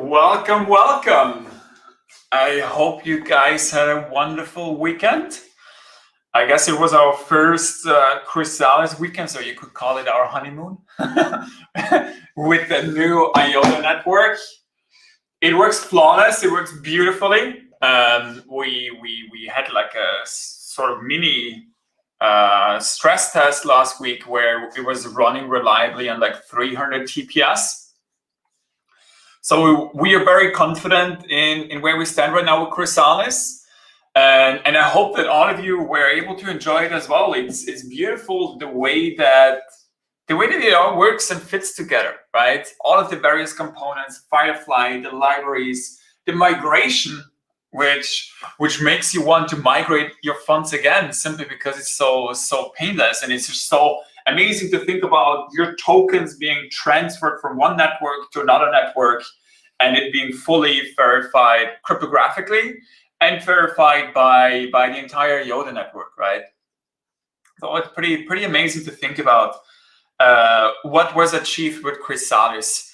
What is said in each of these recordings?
Welcome, welcome. I hope you guys had a wonderful weekend. I guess it was our first Chrysalis weekend, so you could call it our honeymoon with the new IOTA network. It works flawless. It works beautifully. We had like a sort of mini stress test last week where it was running reliably on like 300 TPS. So we are very confident in where we stand right now with Chrysalis. And I hope that all of you were able to enjoy it as well. It's beautiful the way that it all works and fits together, right? All of the various components, Firefly, the libraries, the migration, which makes you want to migrate your funds again simply because it's so painless, and it's just so amazing to think about your tokens being transferred from one network to another network and it being fully verified cryptographically and verified by the entire IOTA network, right? So it's pretty amazing to think about what was achieved with Chrysalis.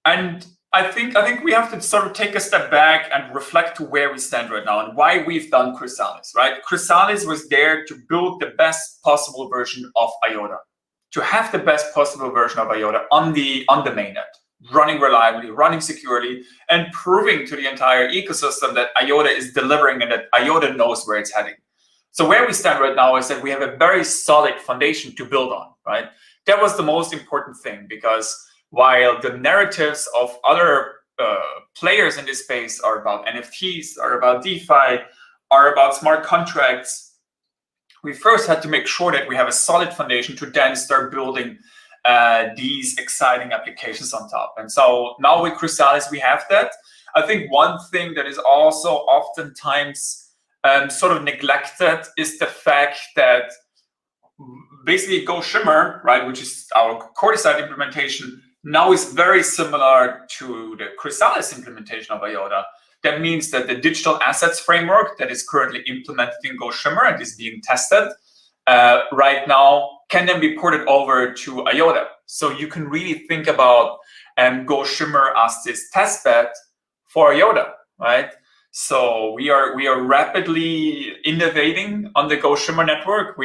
And I think we have to sort of take a step back and reflect to where we stand right now and why we've done Chrysalis, right? Chrysalis was there to build the best possible version of IOTA, to have the best possible version of IOTA on the mainnet, running reliably, running securely, and proving to the entire ecosystem that IOTA is delivering and that IOTA knows where it's heading. So where we stand right now is that we have a very solid foundation to build on, right? That was the most important thing, because while the narratives of other players in this space are about NFTs, are about DeFi, are about smart contracts, we first had to make sure that we have a solid foundation to then start building these exciting applications on top. And so now with Chrysalis, we have that. I think one thing that is also oftentimes sort of neglected is the fact that basically Shimmer, right, which is our Coordicide implementation, now is very similar to the Chrysalis implementation of IOTA. That means that the digital assets framework that is currently implemented in Shimmer and is being tested right now can then be ported over to IOTA. So you can really think about Shimmer as this testbed for IOTA, right? So we are rapidly innovating on the Shimmer network.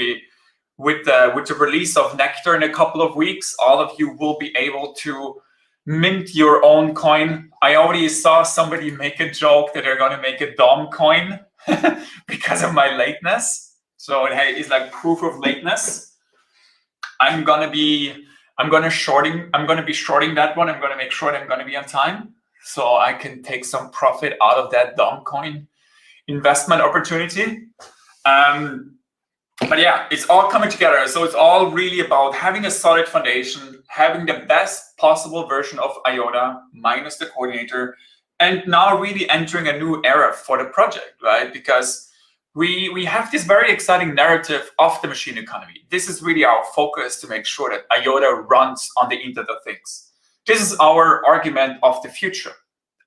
With the release of Nectar in a couple of weeks, all of you will be able to mint your own coin. I already saw somebody make a joke that they're going to make a Dom coin because of my lateness. So it's like proof of lateness. I'm going to be shorting that one. I'm going to make sure that I'm going to be on time so I can take some profit out of that Dom coin investment opportunity. But yeah, it's all coming together. So it's all really about having a solid foundation, having the best possible version of IOTA minus the coordinator, and now really entering a new era for the project, right? Because we have this very exciting narrative of the machine economy. This is really our focus, to make sure that IOTA runs on the Internet of Things. This is our argument of the future.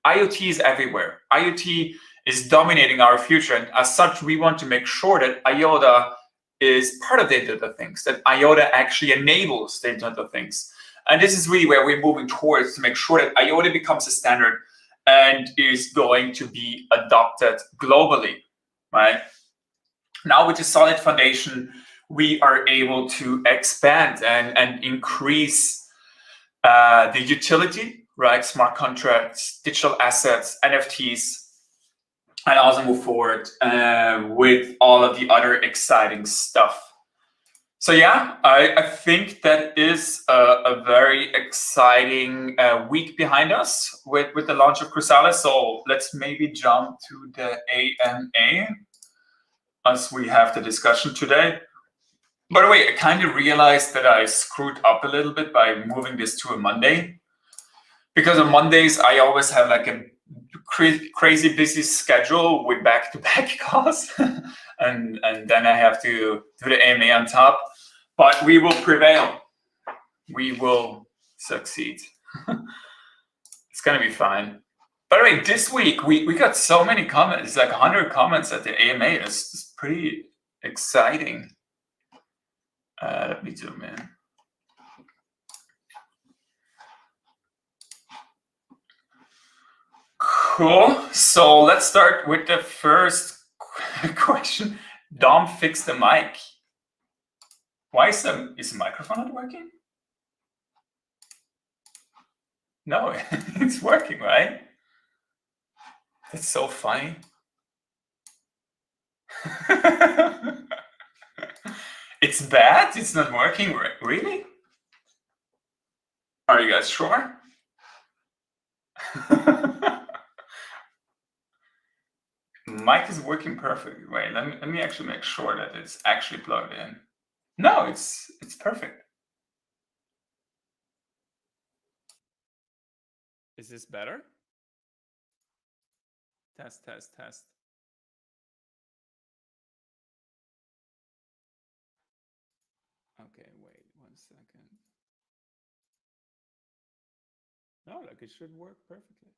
IoT is everywhere. IoT is dominating our future. And as such, we want to make sure that IOTA is part of the Internet of Things, that IOTA actually enables the Internet of Things. And this is really where we're moving towards, to make sure that IOTA becomes a standard and is going to be adopted globally, right? Now with a solid foundation, we are able to expand and increase the utility, right? Smart contracts, digital assets, NFTs, and also move forward with all of the other exciting stuff. So yeah, I think that is a very exciting week behind us with the launch of Chrysalis. So let's maybe jump to the AMA as we have the discussion today. By the way, I kind of realized that I screwed up a little bit by moving this to a Monday, because on Mondays I always have like a crazy busy schedule with back-to-back calls, and then I have to do the AMA on top. But we will prevail. We will succeed. It's gonna be fine. By the way, this week we got so many comments. It's like 100 comments at the AMA. It's pretty exciting. Let me zoom in. Cool. So let's start with the first question. Dom fixed the mic. Why is the microphone not working? No, it's working, right? That's so funny. It's bad? It's not working? Really? Are you guys sure? Mic is working perfectly. Wait, let me actually make sure that it's actually plugged in. No, it's perfect. Is this better? Test. Okay, wait 1 second. No, like it should work perfectly.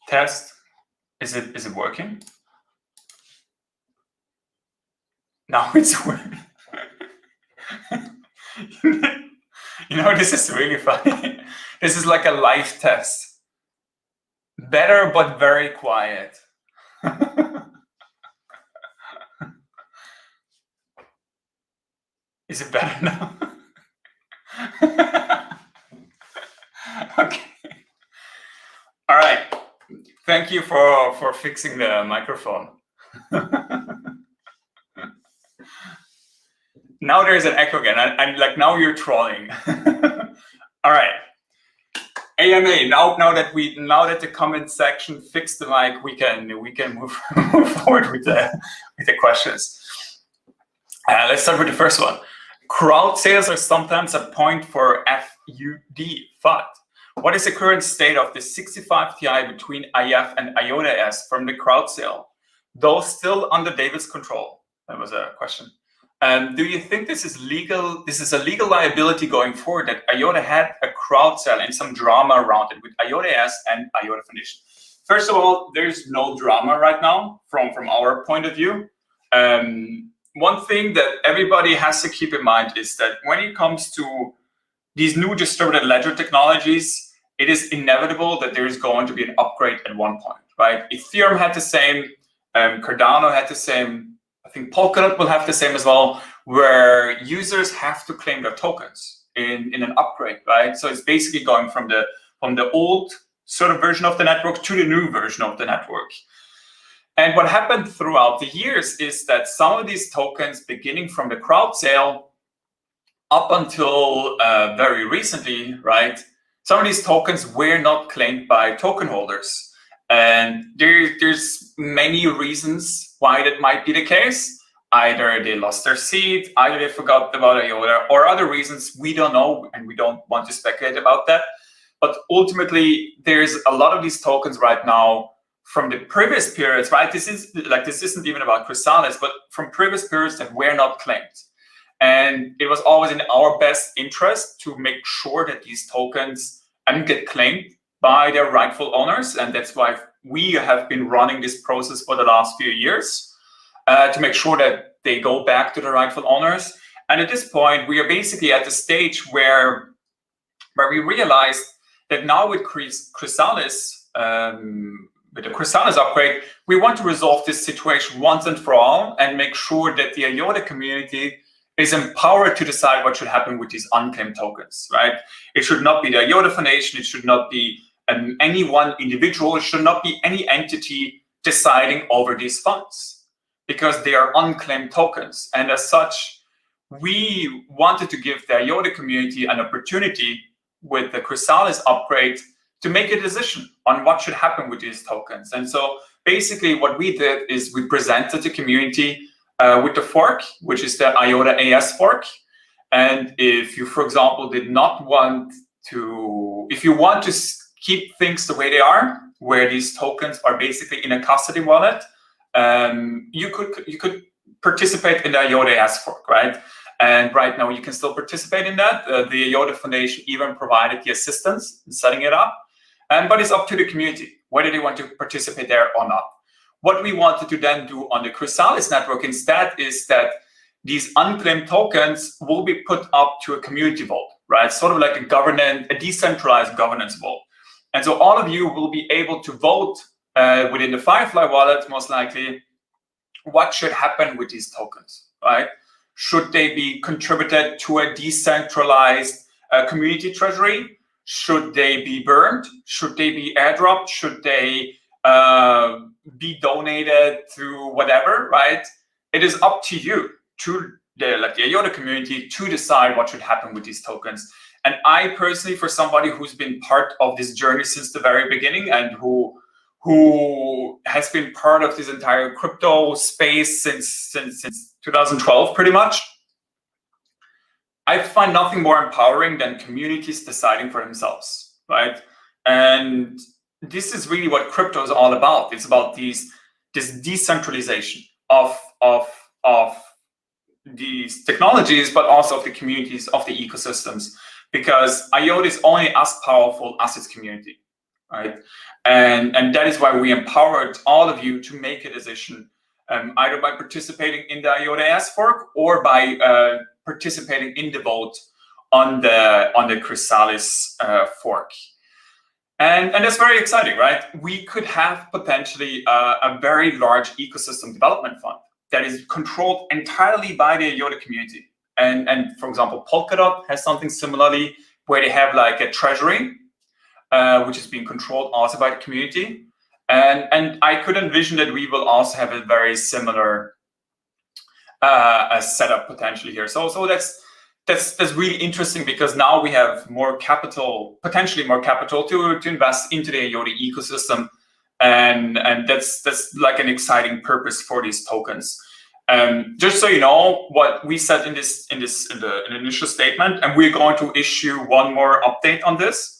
Test. Is it working? Now it's working. You know, this is really funny. This is like a live test. Better, but very quiet. Is it better now? Okay. All right. Thank you for fixing the microphone. Now there's an echo again. I'm like, now you're trolling. All right. AMA. Now that the comment section fixed the mic, we can move forward with the questions. Let's start with the first one. Crowd sales are sometimes a point for FUD. What is the current state of the 65 Ti between IF and IOTA S from the crowd sale? Though still under David's control. That was a question. Do you think this is legal? This is a legal liability going forward that IOTA had a crowd sale and some drama around it with IOTA S and IOTA Foundation? First of all, there's no drama right now from our point of view. One thing that everybody has to keep in mind is that when it comes to these new distributed ledger technologies, it is inevitable that there is going to be an upgrade at one point, right? Ethereum had the same, Cardano had the same, I think Polkadot will have the same as well, where users have to claim their tokens in an upgrade, right? So it's basically going from the old sort of version of the network to the new version of the network. And what happened throughout the years is that some of these tokens, beginning from the crowd sale up until very recently, right? Some of these tokens were not claimed by token holders. And there's many reasons why that might be the case. Either they lost their seed, either they forgot about IOTA, or other reasons we don't know, and we don't want to speculate about that. But ultimately, there's a lot of these tokens right now from the previous periods, right? This isn't even about Chrysalis, but from previous periods that were not claimed. And it was always in our best interest to make sure that these tokens get claimed by their rightful owners. And that's why we have been running this process for the last few years to make sure that they go back to the rightful owners. And at this point, we are basically at the stage where we realized that now with Chrysalis, with the Chrysalis upgrade, we want to resolve this situation once and for all and make sure that the IOTA community is empowered to decide what should happen with these unclaimed tokens, right? It should not be the IOTA Foundation, it should not be any one individual, it should not be any entity deciding over these funds because they are unclaimed tokens. And as such, we wanted to give the IOTA community an opportunity with the Chrysalis upgrade to make a decision on what should happen with these tokens. And so basically what we did is we presented the community with the fork, which is the IOTA AS fork. And if you, for example, did not want to, if you want to keep things the way they are, where these tokens are basically in a custody wallet, you could participate in the IOTA AS fork, right? And right now you can still participate in that. The IOTA Foundation even provided the assistance in setting it up. But it's up to the community whether they want to participate there or not. What we wanted to then do on the Chrysalis network instead is that these unclaimed tokens will be put up to a community vote, right? Sort of like a decentralized governance vote. And so all of you will be able to vote within the Firefly wallet, most likely, what should happen with these tokens, right? Should they be contributed to a decentralized community treasury? Should they be burned? Should they be airdropped? Should they be donated through whatever, right? It is up to you, to the IOTA community, to decide what should happen with these tokens. And I personally, for somebody who's been part of this journey since the very beginning and who has been part of this entire crypto space since 2012, pretty much, I find nothing more empowering than communities deciding for themselves, right? And this is really what crypto is all about. It's about this decentralization of these technologies, but also of the communities, of the ecosystems, because IOTA is only as powerful as its community, right? And that is why we empowered all of you to make a decision, either by participating in the IOTA S fork or by participating in the vote on the Chrysalis fork. And that's very exciting, right? We could have potentially a very large ecosystem development fund that is controlled entirely by the IOTA community. And for example, Polkadot has something similarly where they have like a treasury, which is being controlled also by the community. And I could envision that we will also have a very similar setup potentially here. So that's really interesting, because now we have more capital, potentially more capital to invest into the IOTA ecosystem. And that's like an exciting purpose for these tokens. Just so you know what we said in the initial statement, and we're going to issue one more update on this.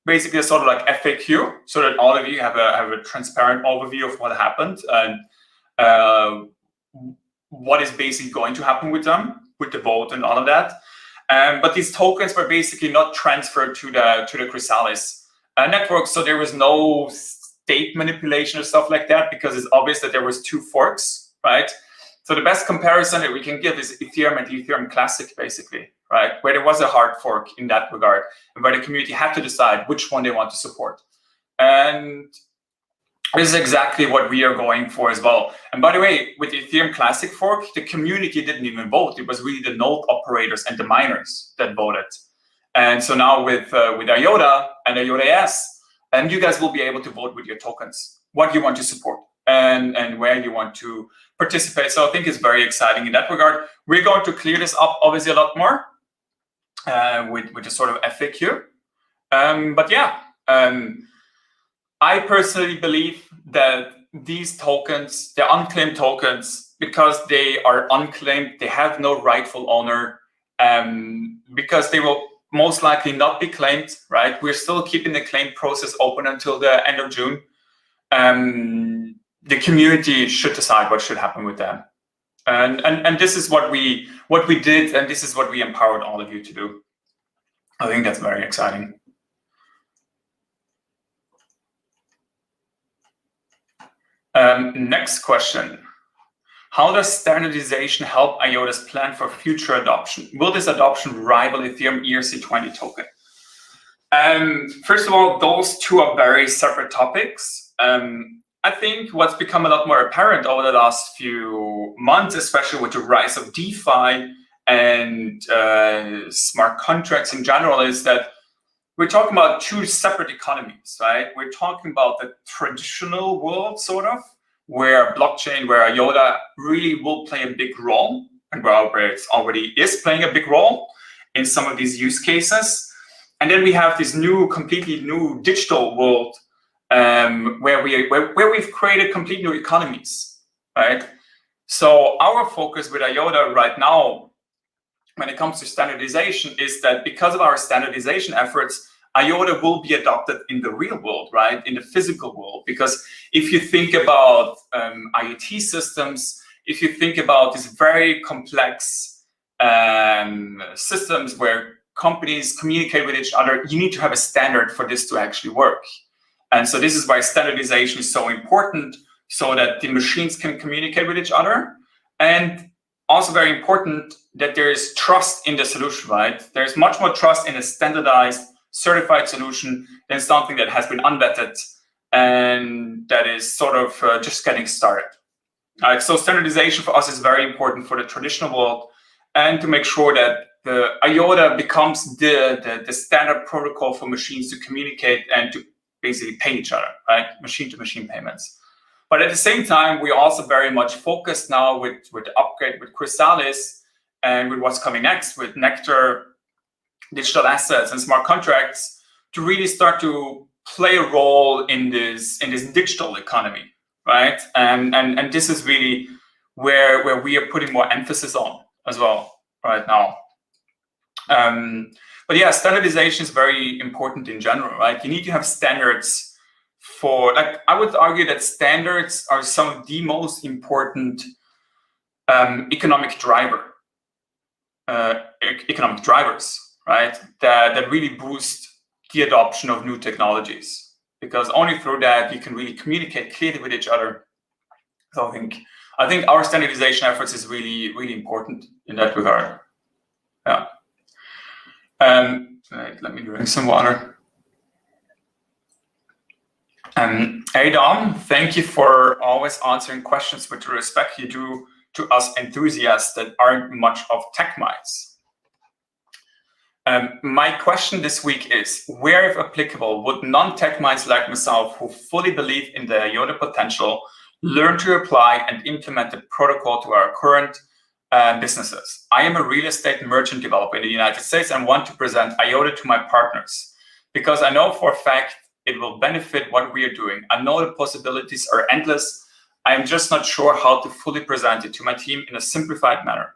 Basically, a sort of like FAQ, so that all of you have a transparent overview of what happened and what is basically going to happen with them, with the vote and all of that. But these tokens were basically not transferred to the Chrysalis network, so there was no state manipulation or stuff like that, because it's obvious that there was two forks, right? So the best comparison that we can give is Ethereum and Ethereum Classic, basically, right? Where there was a hard fork in that regard, and where the community had to decide which one they want to support. And this is exactly what we are going for as well. And by the way, with the Ethereum Classic fork, the community didn't even vote. It was really the node operators and the miners that voted. And so now with IOTA and IOTA S, and you guys will be able to vote with your tokens, what you want to support and where you want to participate. So I think it's very exciting in that regard. We're going to clear this up obviously a lot more with a sort of FAQ. But yeah, I personally believe that these tokens, the unclaimed tokens, because they are unclaimed, they have no rightful owner, because they will most likely not be claimed, right? We're still keeping the claim process open until the end of June. The community should decide what should happen with them. And this is what we did, and this is what we empowered all of you to do. I think that's very exciting. Next question. How does standardization help IOTA's plan for future adoption? Will this adoption rival Ethereum ERC20 token? First of all, those two are very separate topics. I think what's become a lot more apparent over the last few months, especially with the rise of DeFi and smart contracts in general, is that we're talking about two separate economies, right? We're talking about the traditional world, sort of, where blockchain, where IOTA really will play a big role, and where it already is playing a big role in some of these use cases. And then we have this new, completely new digital world, where we've created complete new economies, right? So our focus with IOTA right now, when it comes to standardization, is that because of our standardization efforts, IOTA will be adopted in the real world, right? In the physical world. Because if you think about IoT systems, if you think about these very complex systems where companies communicate with each other, you need to have a standard for this to actually work. And so this is why standardization is so important, so that the machines can communicate with each other. And also very important that there is trust in the solution, right? There's much more trust in a standardized, certified solution than something that has been unvetted and that is sort of just getting started. Right? So standardization for us is very important for the traditional world, and to make sure that the IOTA becomes the standard protocol for machines to communicate and to basically pay each other, right? Machine-to-machine payments. But at the same time, we're also very much focused now with the upgrade with Chrysalis and with what's coming next with Nectar, digital assets, and smart contracts to really start to play a role in this digital economy, right? And this is really where we are putting more emphasis on as well right now. But yeah, standardization is very important in general, right? You need to have standards for, like, I would argue that standards are some of the most important economic drivers, right? That really boost the adoption of new technologies, because only through that you can really communicate clearly with each other. So I think our standardization efforts is really, really important in that regard. Yeah. Right, let me drink some water. Hey Dom, thank you for always answering questions with the respect you do to us enthusiasts that aren't much of tech minds. My question this week is, where if applicable, would non-tech minds like myself who fully believe in the IOTA potential learn to apply and implement the protocol to our current businesses? I am a real estate merchant developer in the United States and want to present IOTA to my partners because I know for a fact it will benefit what we are doing. I know the possibilities are endless. I am just not sure how to fully present it to my team in a simplified manner.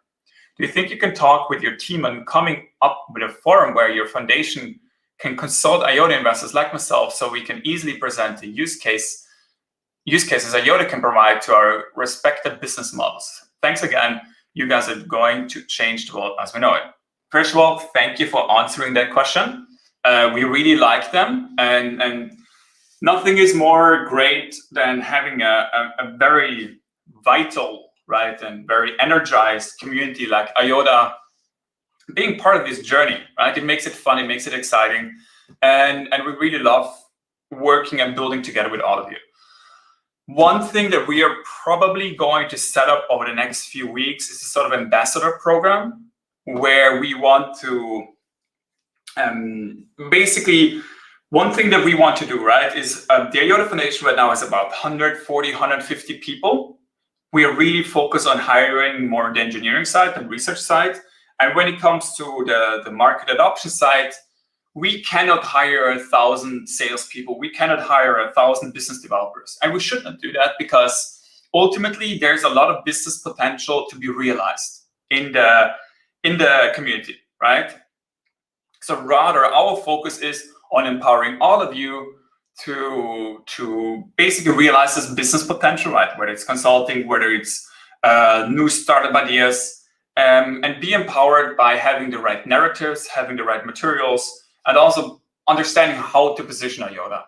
Do you think you can talk with your team on coming up with a forum where your foundation can consult IOTA investors like myself so we can easily present the use cases IOTA can provide to our respective business models? Thanks again. You guys are going to change the world as we know it. First of all, thank you for answering that question. We really like them, and nothing is more great than having a very vital, right, and very energized community like IOTA being part of this journey, right? It makes it fun, it makes it exciting, and we really love working and building together with all of you. One thing that we are probably going to set up over the next few weeks is a sort of ambassador program where we want to basically, one thing that we want to do, right, is the IOTA Foundation right now is about 140, 150 people. We are really focused on hiring more on the engineering side and research side. And when it comes to the market adoption side, we cannot hire 1,000 salespeople. We cannot hire 1,000 business developers. And we should not do that because ultimately there's a lot of business potential to be realized in the community, right? So rather, our focus is on empowering all of you to basically realize this business potential, right? Whether it's consulting, whether it's new startup ideas, and be empowered by having the right narratives, having the right materials, and also understanding how to position IOTA.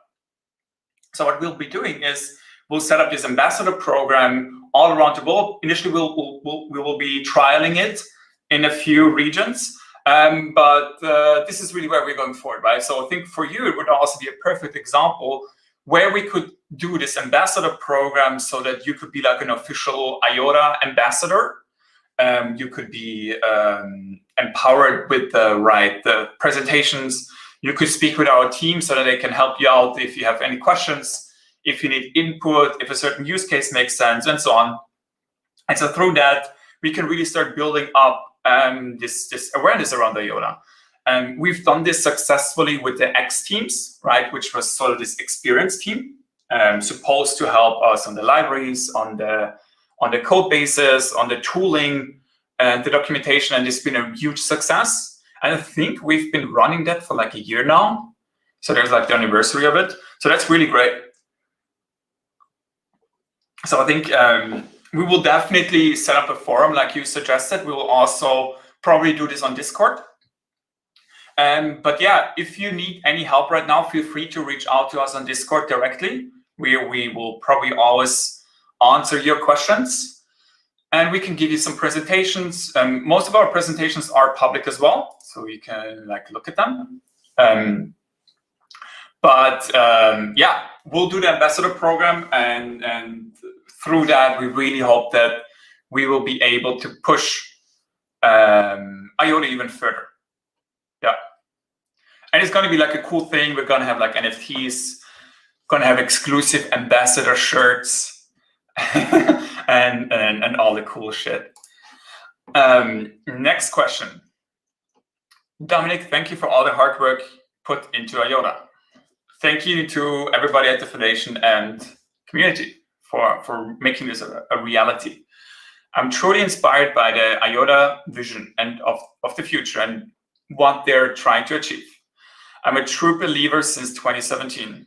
So what we'll be doing is we'll set up this ambassador program all around the world. Initially, we will be trialing it in a few regions. But this is really where we're going forward, right? So I think for you, it would also be a perfect example where we could do this ambassador program so that you could be like an official IOTA ambassador. You could be empowered with the presentations. You could speak with our team so that they can help you out if you have any questions, if you need input, if a certain use case makes sense, and so on. And so through that, we can really start building up this awareness around IOTA. And we've done this successfully with the X teams, right, which was sort of this experience team, supposed to help us on the libraries, on the code bases, on the tooling, and the documentation, and it's been a huge success. And I think we've been running that for like a year now. So there's like the anniversary of it. So that's really great. So I think we will definitely set up a forum like you suggested. We will also probably do this on Discord. But yeah, if you need any help right now, feel free to reach out to us on Discord directly. We will probably always answer your questions. And we can give you some presentations. Most of our presentations are public as well, so you can look at them. Yeah, we'll do the ambassador program, and through that, we really hope that we will be able to push IOTA even further. Yeah, and it's going to be a cool thing. We're going to have NFTs, going to have exclusive ambassador shirts, and all the cool shit. Next question. Dominik, thank you for all the hard work put into IOTA. Thank you to everybody at the foundation and community for making this a reality. I'm truly inspired by the IOTA vision and of the future and what they're trying to achieve. I'm a true believer since 2017.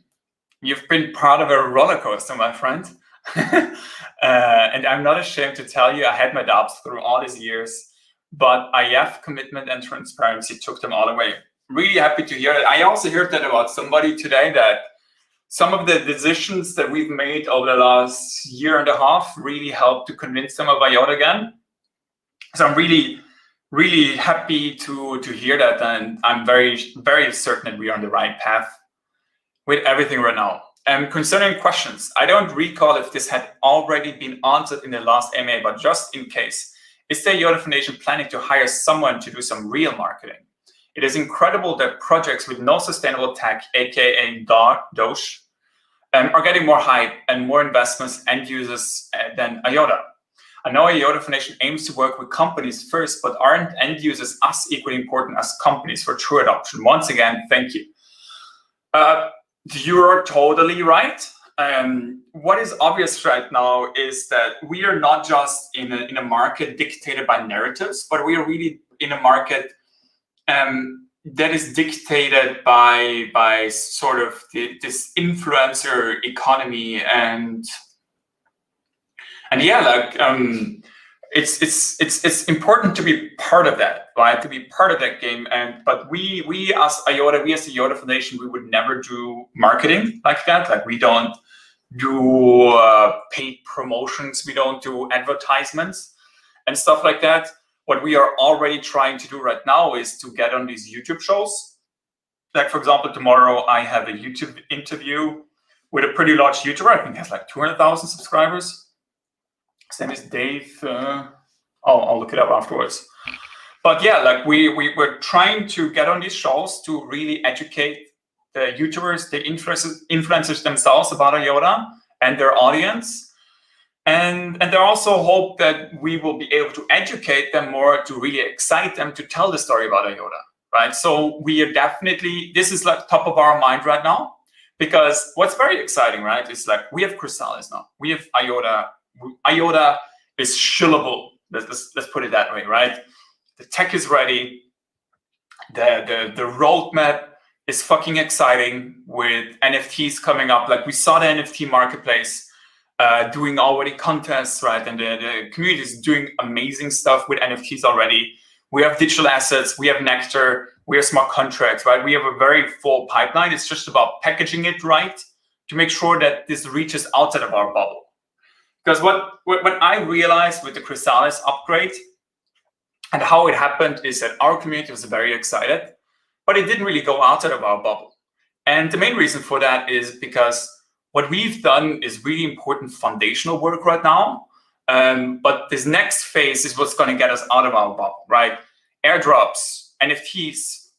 You've been part of a roller coaster, my friend. And I'm not ashamed to tell you I had my doubts through all these years, but IF commitment and transparency took them all away. Really happy to hear it. I also heard that about somebody today, that some of the decisions that we've made over the last year and a half really helped to convince them of IOTA again. So I'm really, really happy to hear that, and I'm very, very certain that we are on the right path with everything right now. And concerning questions, I don't recall if this had already been answered in the last MA, but just in case, is the IOTA Foundation planning to hire someone to do some real marketing? It is incredible that projects with no sustainable tech, aka Doge, are getting more hype and more investments and users than IOTA. I know IOTA Foundation aims to work with companies first, but aren't end users as equally important as companies for true adoption? Once again, thank you. You're totally right. What is obvious right now is that we are not just in a market dictated by narratives, but we are really in a market that is dictated by sort of this influencer economy, and yeah, it's important to be part of that, right? To be part of that game. But we as IOTA, we as the IOTA Foundation, we would never do marketing like that. We don't do paid promotions, we don't do advertisements and stuff like that. What we are already trying to do right now is to get on these YouTube shows. For example, tomorrow I have a YouTube interview with a pretty large YouTuber. I think he has 200,000 subscribers. His name is Dave. I'll look it up afterwards. But yeah, we're trying to get on these shows to really educate the YouTubers, the influencers themselves about IOTA and their audience. And there also hope that we will be able to educate them more, to really excite them to tell the story about IOTA, right? So we are definitely, this is top of our mind right now, because what's very exciting, right, is we have Chrysalis now. We have IOTA. IOTA is shillable. Let's put it that way, right? The tech is ready. The roadmap is fucking exciting with NFTs coming up. We saw the NFT marketplace doing already contests, right? And the community is doing amazing stuff with NFTs already. We have digital assets, we have Nectar, we have smart contracts, right? We have a very full pipeline. It's just about packaging it right to make sure that this reaches outside of our bubble. Because what I realized with the Chrysalis upgrade and how it happened is that our community was very excited, but it didn't really go outside of our bubble. And the main reason for that is because what we've done is really important foundational work right now. But this next phase is what's going to get us out of our bubble, right? Airdrops, NFTs,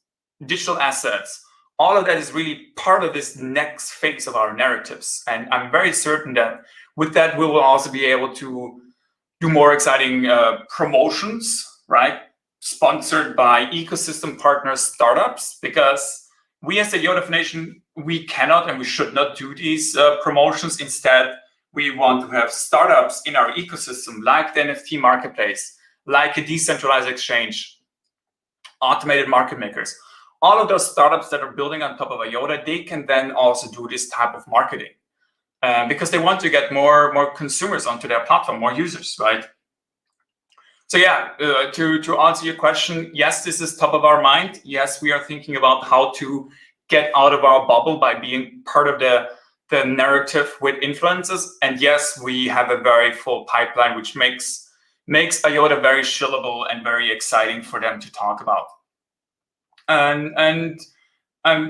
digital assets, all of that is really part of this next phase of our narratives. And I'm very certain that with that, we will also be able to do more exciting promotions, right? Sponsored by ecosystem partners, startups, because we as the IOTA Foundation, we cannot and we should not do these promotions. Instead, we want to have startups in our ecosystem, like the NFT marketplace, like a decentralized exchange, automated market makers. All of those startups that are building on top of IOTA, they can then also do this type of marketing because they want to get more consumers onto their platform, more users, right? So yeah, to answer your question, yes, this is top of our mind. Yes, we are thinking about how to get out of our bubble by being part of the narrative with influencers. And yes, we have a very full pipeline, which makes makes IOTA very shillable and very exciting for them to talk about. And I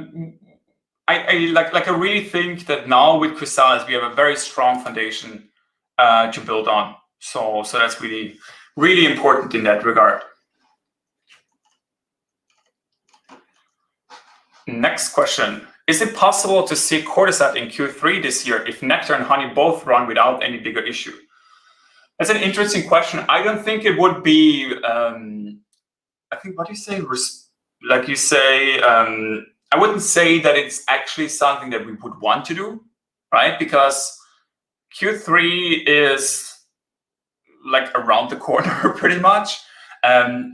really think that now with Chrysalis we have a very strong foundation to build on. So that's really, really important in that regard. Next question. Is it possible to see Coordicide in Q3 this year if Nectar and Honey both run without any bigger issue? That's an interesting question. I don't think it would be, I think, what do you say? Like you say, I wouldn't say that it's actually something that we would want to do, right? Because Q3 is like around the corner pretty much.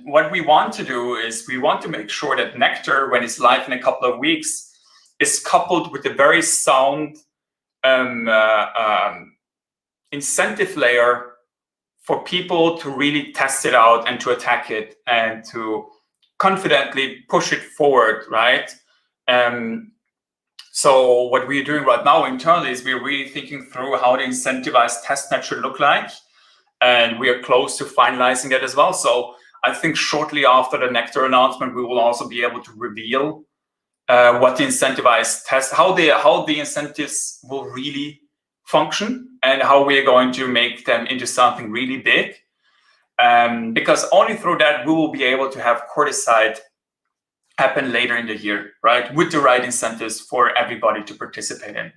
What we want to do is we want to make sure that Nectar, when it's live in a couple of weeks, is coupled with a very sound incentive layer for people to really test it out and to attack it and to confidently push it forward, right? So what we're doing right now internally is we're really thinking through how the incentivized testnet should look like. And we are close to finalizing that as well. So I think shortly after the Nectar announcement, we will also be able to reveal what the incentivized test, how the incentives will really function and how we are going to make them into something really big. Because only through that we will be able to have Coordicide happen later in the year, right? With the right incentives for everybody to participate in.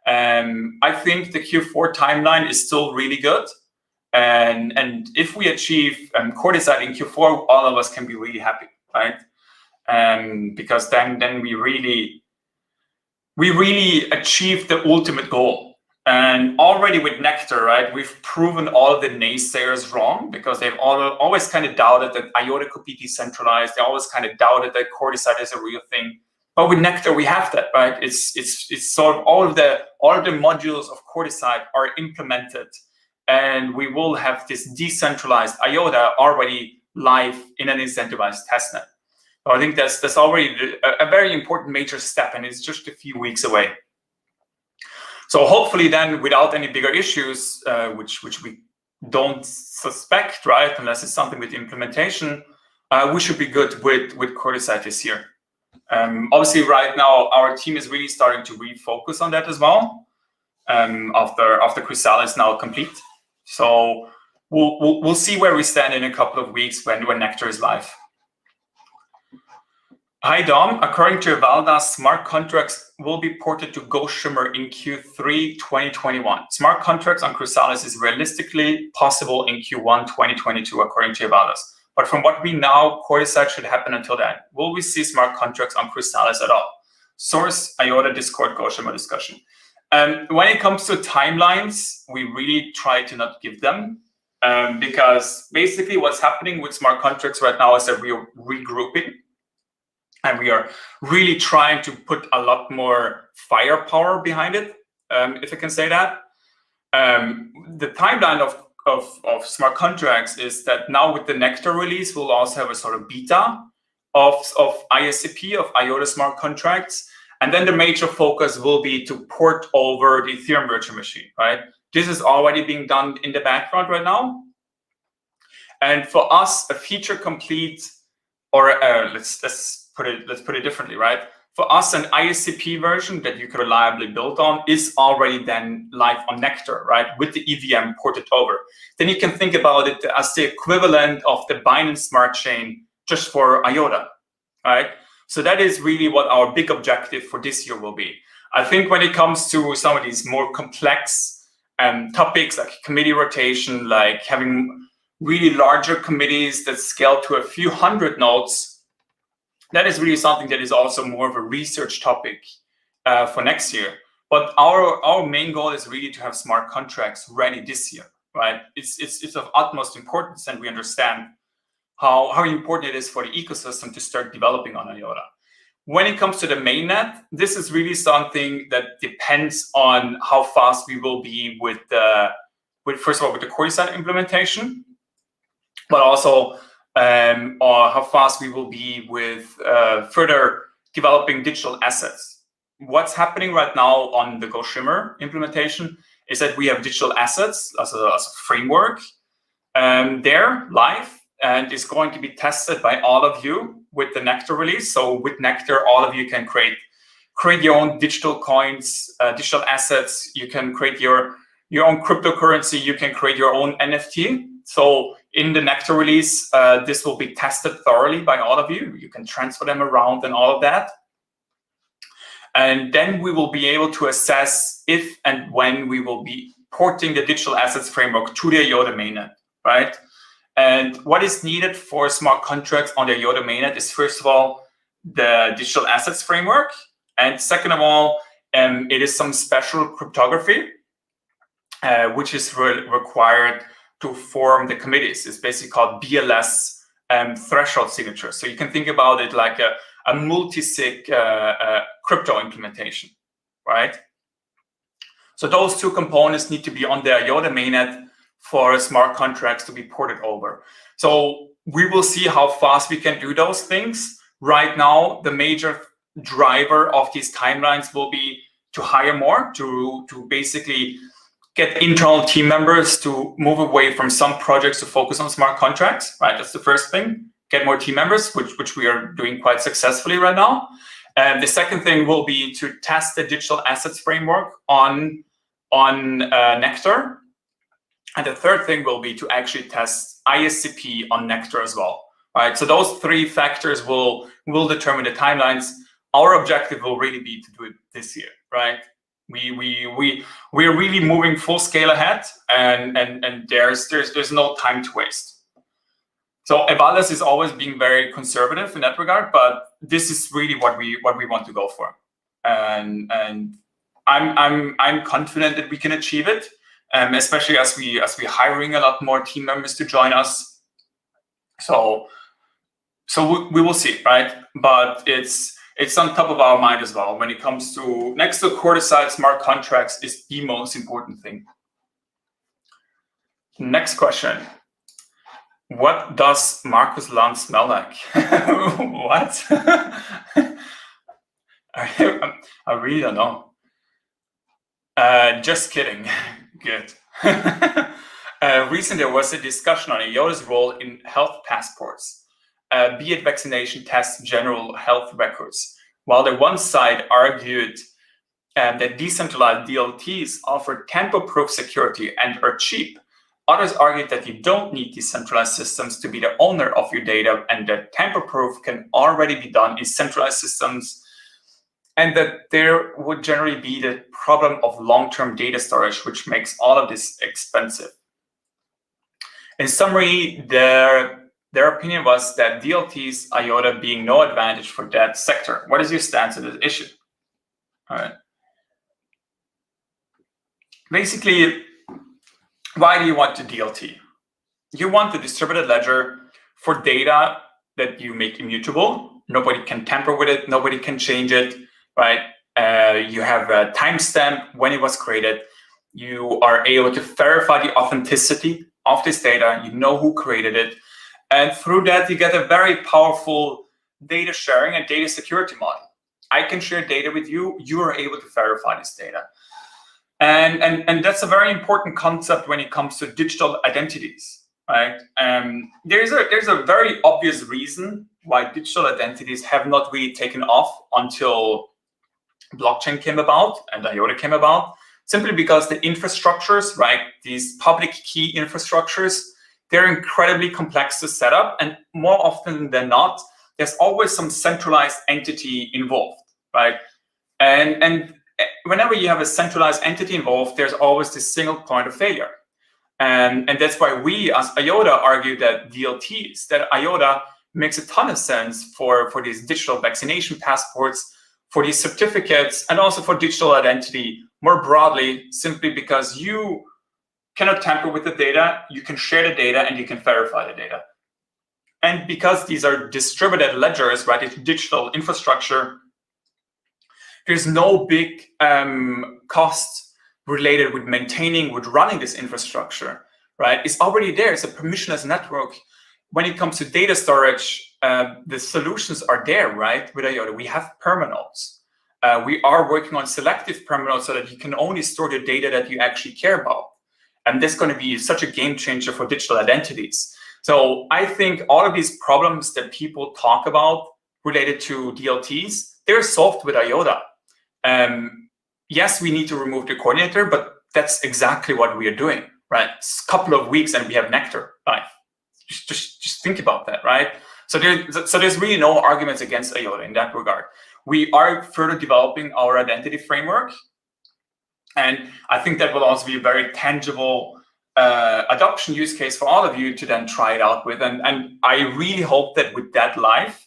I think the Q4 timeline is still really good. And if we achieve Coordicide in Q4, all of us can be really happy, right? Because then we really achieve the ultimate goal. And already with Nectar, right, we've proven all the naysayers wrong because they've always kind of doubted that IOTA could be decentralized. They always kind of doubted that Coordicide is a real thing. But with Nectar, we have that, right? It's sort of all of the modules of Coordicide are implemented. And we will have this decentralized IOTA already live in an incentivized testnet. So I think that's already a very important major step, and it's just a few weeks away. So hopefully then, without any bigger issues, which we don't suspect, right, unless it's something with implementation, we should be good with Coordicide this year. Obviously, right now, our team is really starting to refocus on that as well, after Chrysalis now complete. So we'll see where we stand in a couple of weeks when Nectar is live. Hi Dom, according to Valda, smart contracts will be ported to Go Shimmer in Q3 2021. Smart contracts on Chrysalis is realistically possible in Q1 2022, according to Valdas. But from what we know, Coordicide should happen until then. Will we see smart contracts on Chrysalis at all? Source, IOTA Discord Go Shimmer discussion. When it comes to timelines, we really try to not give them because basically what's happening with smart contracts right now is that we are regrouping and we are really trying to put a lot more firepower behind it, if I can say that. The timeline of smart contracts is that now with the Nectar release, we'll also have a sort of beta of ISCP, of IOTA smart contracts. And then the major focus will be to port over the Ethereum virtual machine, right? This is already being done in the background right now. And for us, a feature complete, or let's put it differently, right? For us, an ISCP version that you can reliably build on is already then live on Nectar, right? With the EVM ported over. Then you can think about it as the equivalent of the Binance Smart Chain just for IOTA, right? So that is really what our big objective for this year will be. I think when it comes to some of these more complex topics like committee rotation, like having really larger committees that scale to a few hundred nodes, that is really something that is also more of a research topic for next year. But our main goal is really to have smart contracts ready this year, right? It's of utmost importance, and we understand how important it is for the ecosystem to start developing on IOTA. When it comes to the mainnet, this is really something that depends on how fast we will be with first of all, with the Coordicide implementation, but also or how fast we will be with further developing digital assets. What's happening right now on the Go Shimmer implementation is that we have digital assets as a framework. They're live and is going to be tested by all of you with the Nectar release. So with Nectar, all of you can create your own digital coins, digital assets. You can create your own cryptocurrency. You can create your own NFT. So in the Nectar release, this will be tested thoroughly by all of you. You can transfer them around and all of that. And then we will be able to assess if and when we will be porting the digital assets framework to the IOTA mainnet, right? And what is needed for smart contracts on the IOTA mainnet is, first of all, the digital assets framework. And second of all, it is some special cryptography, which is required to form the committees. It's basically called BLS threshold signature. So you can think about it like a multi-sig crypto implementation, right? So those two components need to be on the IOTA mainnet for smart contracts to be ported over. So we will see how fast we can do those things. Right now, the major driver of these timelines will be to hire more, to basically get internal team members to move away from some projects to focus on smart contracts, right? That's the first thing. Get more team members, which we are doing quite successfully right now. And the second thing will be to test the digital assets framework on Nectar. And the third thing will be to actually test ISCP on Nectar as well, right? So those three factors will determine the timelines. Our objective will really be to do it this year, right? We're really moving full scale ahead, and there's no time to waste. So Evalis is always being very conservative in that regard, but this is really what we want to go for, and I'm confident that we can achieve it, especially as we hiring a lot more team members to join us. So we will see, right? But it's on top of our mind as well when it comes to, next to Coordicide, smart contracts is the most important thing. Next question. What does Markus Land smell like? What? I really don't know. Just kidding. Good. Recently, there was a discussion on IOTA's role in health passports, be it vaccination tests, general health records. While the one side argued that decentralized DLTs offer tamper-proof security and are cheap, others argued that you don't need decentralized systems to be the owner of your data, and that tamper-proof can already be done in centralized systems, and that there would generally be the problem of long-term data storage, which makes all of this expensive. In summary, their opinion was that DLTs, IOTA being no advantage for that sector. What is your stance on this issue? All right. Basically, why do you want the DLT? You want the distributed ledger for data that you make immutable. Nobody can tamper with it. Nobody can change it, right? You have a timestamp when it was created. You are able to verify the authenticity of this data. You know who created it. And through that, you get a very powerful data sharing and data security model. I can share data with you. You are able to verify this data. And that's a very important concept when it comes to digital identities, right? There's a very obvious reason why digital identities have not really taken off until blockchain came about and IOTA came about, simply because the infrastructures, right, these public key infrastructures, they're incredibly complex to set up, and more often than not, there's always some centralized entity involved, right? And whenever you have a centralized entity involved, there's always this single point of failure. And that's why we, as IOTA, argue that DLTs, that IOTA makes a ton of sense for these digital vaccination passports, for these certificates, and also for digital identity more broadly, simply because you cannot tamper with the data, you can share the data, and you can verify the data. And because these are distributed ledgers, right, it's digital infrastructure, there's no big cost related with maintaining, with running this infrastructure, right? It's already there. It's a permissionless network. When it comes to data storage, the solutions are there, right? With IOTA, we have permanodes. We are working on selective permanodes so that you can only store the data that you actually care about. And this is going to be such a game changer for digital identities. So I think all of these problems that people talk about related to DLTs, they're solved with IOTA. Yes, we need to remove the coordinator, but that's exactly what we are doing, right? It's a couple of weeks and we have Nectar. Right? Just think about that, right? So there's really no arguments against IOTA in that regard. We are further developing our identity framework, and I think that will also be a very tangible adoption use case for all of you to then try it out with. And I really hope that with that live,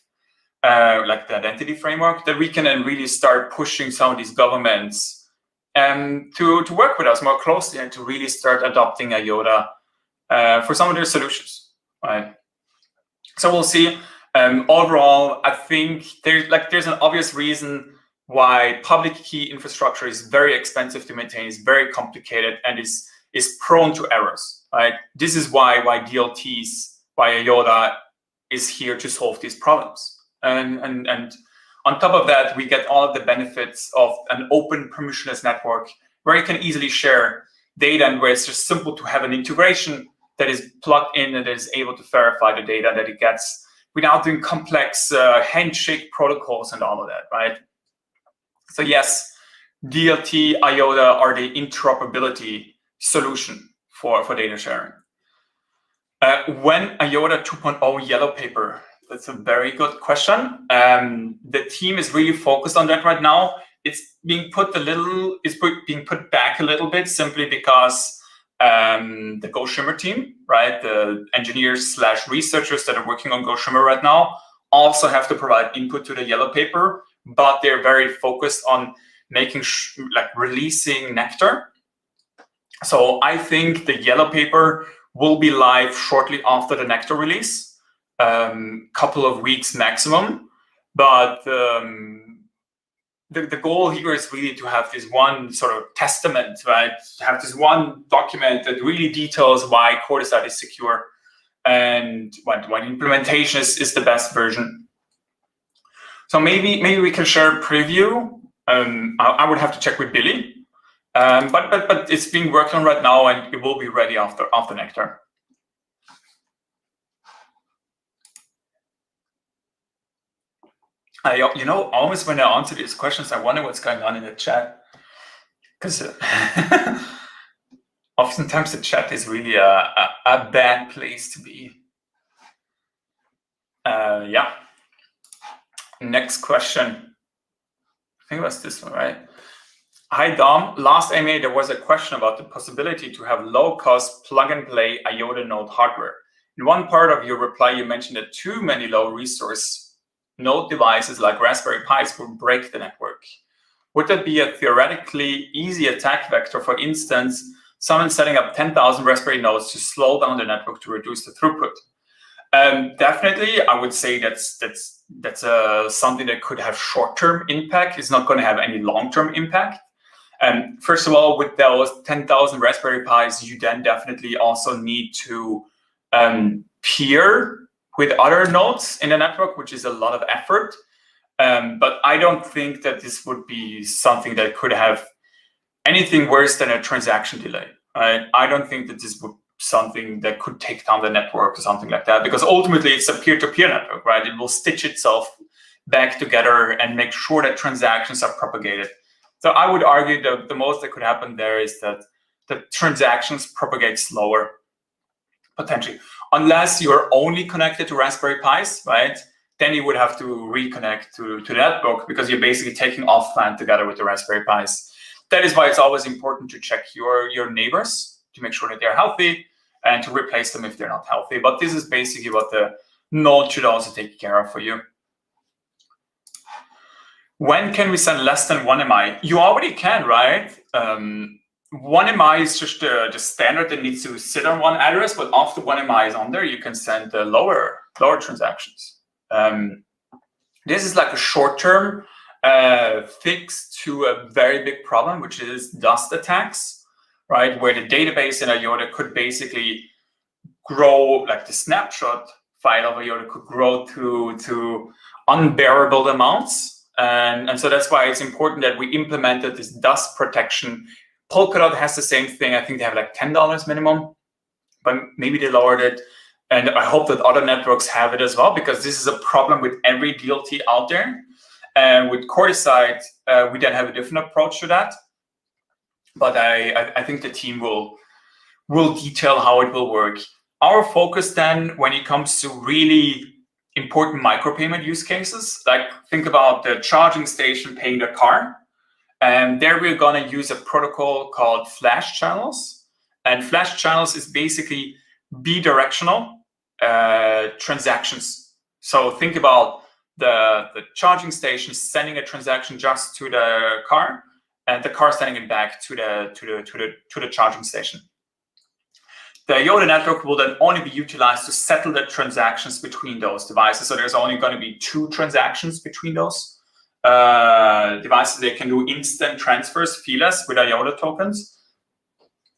like the identity framework, that we can then really start pushing some of these governments to work with us more closely and to really start adopting IOTA for some of their solutions, right? So we'll see. Overall, I think there's an obvious reason why public key infrastructure is very expensive to maintain, is very complicated, and is prone to errors, right? This is why DLTs, why IOTA is here to solve these problems. And on top of that, we get all of the benefits of an open permissionless network where you can easily share data and where it's just simple to have an integration that is plugged in and is able to verify the data that it gets without doing complex handshake protocols and all of that, right? So yes, DLT, IOTA are the interoperability solution for data sharing. When IOTA 2.0 yellow paper, that's a very good question. The team is really focused on that right now. It's being put back a little bit simply because the Go Shimmer team, right, the engineers / researchers that are working on Go Shimmer right now also have to provide input to the yellow paper, but they're very focused on making releasing Nectar. So I think the yellow paper will be live shortly after the Nectar release. Couple of weeks maximum, but the goal here is really to have this one sort of testament, right? To have this one document that really details why Coordicide is secure and why implementation is the best version. So maybe we can share a preview. I would have to check with Billy, but it's being worked on right now and it will be ready after Nectar. Almost when I answer these questions, I wonder what's going on in the chat, because oftentimes the chat is really a bad place to be. Yeah. Next question. I think it was this one, right? Hi, Dom. Last AMA, there was a question about the possibility to have low-cost plug-and-play IOTA node hardware. In one part of your reply, you mentioned that too many low-resource node devices like Raspberry Pis would break the network. Would that be a theoretically easy attack vector? For instance, someone setting up 10,000 Raspberry nodes to slow down the network to reduce the throughput. Definitely, I would say that's something that could have short-term impact. It's not going to have any long-term impact. First of all, with those 10,000 Raspberry Pis, you then definitely also need to peer with other nodes in the network, which is a lot of effort. But I don't think that this would be something that could have anything worse than a transaction delay. Right? I don't think that this would be something that could take down the network or something like that, because ultimately it's a peer-to-peer network, right? It will stitch itself back together and make sure that transactions are propagated. So I would argue that the most that could happen there is that the transactions propagate slower, potentially. Unless you're only connected to Raspberry Pis, right? Then you would have to reconnect to the network because you're basically taking offline together with the Raspberry Pis. That is why it's always important to check your neighbors to make sure that they're healthy and to replace them if they're not healthy. But this is basically what the node should also take care of for you. When can we send less than 1 MI? You already can, right? 1 MI is just the standard that needs to sit on one address, but after 1 MI is on there, you can send the lower transactions. This is like a short-term fix to a very big problem, which is dust attacks, right? Where the database in IOTA could basically grow, like the snapshot file of IOTA could grow to unbearable amounts. And so that's why it's important that we implemented this dust protection Polkadot has the same thing. I think they have like $10 minimum, but maybe they lowered it. And I hope that other networks have it as well, because this is a problem with every DLT out there. And with Coordicide, we then have a different approach to that. But I think the team will detail how it will work. Our focus then, when it comes to really important micropayment use cases, like think about the charging station paying the car, and there we're going to use a protocol called flash channels. And flash channels is basically bidirectional transactions. So think about the charging station sending a transaction just to the car, and the car sending it back to the charging station. The IOTA network will then only be utilized to settle the transactions between those devices. So there's only going to be 2 transactions between those devices. They can do instant transfers, feeless, with IOTA tokens.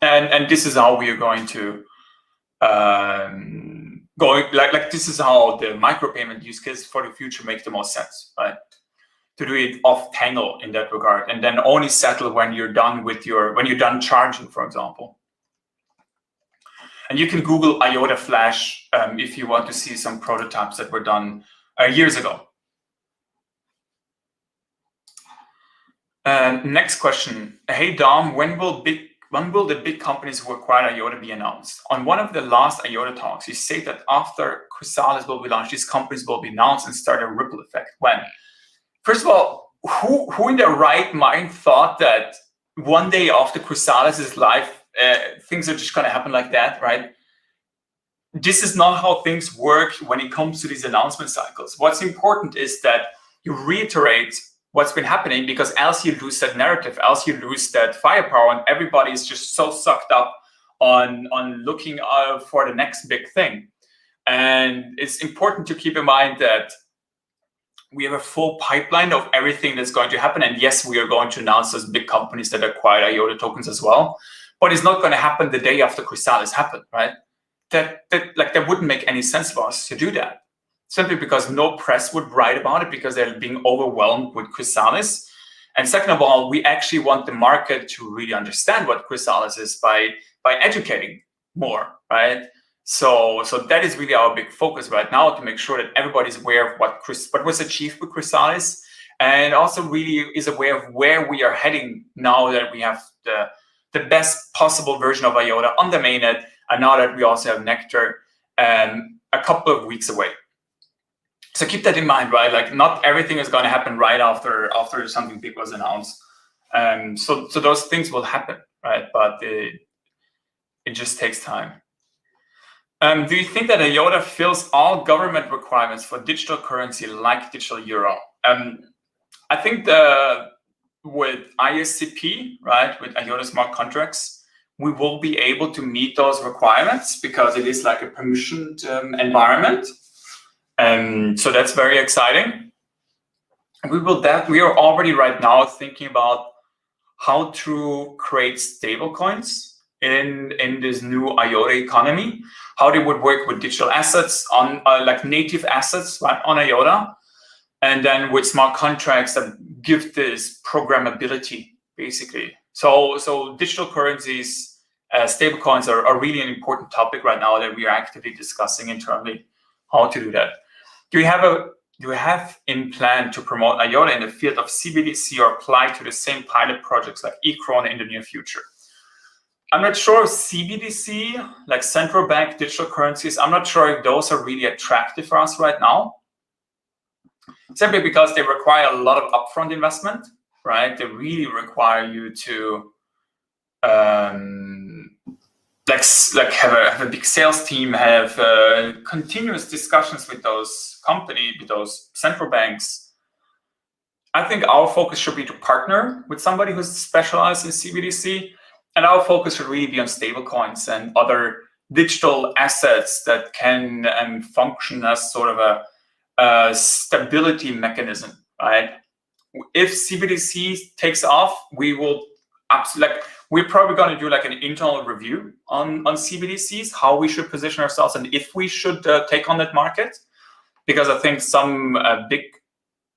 And this is how we are going to this is how the micropayment use case for the future makes the most sense, right? To do it off tangle in that regard, and then only settle when you're done with when you're done charging, for example. And you can Google IOTA Flash if you want to see some prototypes that were done years ago. Next question. Hey Dom, when will the big companies who acquire IOTA be announced? On one of the last IOTA talks, you say that after Chrysalis will be launched, these companies will be announced and start a ripple effect. When? First of all, who in their right mind thought that one day after Chrysalis is live, things are just going to happen like that, right? This is not how things work when it comes to these announcement cycles. What's important is that you reiterate what's been happening, because else you lose that narrative, else you lose that firepower, and everybody is just so sucked up on looking for the next big thing. And it's important to keep in mind that we have a full pipeline of everything that's going to happen. And yes, we are going to announce those big companies that acquire IOTA tokens as well. But it's not going to happen the day after Chrysalis happened, right? That wouldn't make any sense for us to do that. Simply because no press would write about it, because they're being overwhelmed with Chrysalis. And second of all, we actually want the market to really understand what Chrysalis is by educating more, right? So that is really our big focus right now, to make sure that everybody's aware of what was achieved with Chrysalis, and also really is aware of where we are heading now that we have the best possible version of IOTA on the mainnet, and now that we also have Nectar a couple of weeks away. So keep that in mind, right? Like, not everything is going to happen right after something big was announced. So those things will happen, right? But it just takes time. Do you think that IOTA fills all government requirements for digital currency like digital euro? I think with ISCP, right, with IOTA smart contracts, we will be able to meet those requirements, because it is like a permissioned environment. So that's very exciting. We are already right now thinking about how to create stablecoins in this new IOTA economy, how they would work with digital assets on like native assets, right, on IOTA, and then with smart contracts that give this programmability, basically. So digital currencies, stablecoins are really an important topic right now that we are actively discussing internally how to do that. Do you have in plan to promote IOTA in the field of CBDC or apply to the same pilot projects like eCrona in the near future? I'm not sure if CBDC, like central bank digital currencies, I'm not sure if those are really attractive for us right now. Simply because they require a lot of upfront investment, right? They really require you to have a big sales team, have continuous discussions with those companies, with those central banks. I think our focus should be to partner with somebody who's specialized in CBDC, and our focus should really be on stablecoins and other digital assets that can function as sort of a stability mechanism, right? If CBDC takes off, we're probably going to do like an internal review on CBDCs, how we should position ourselves, and if we should take on that market, because I think some big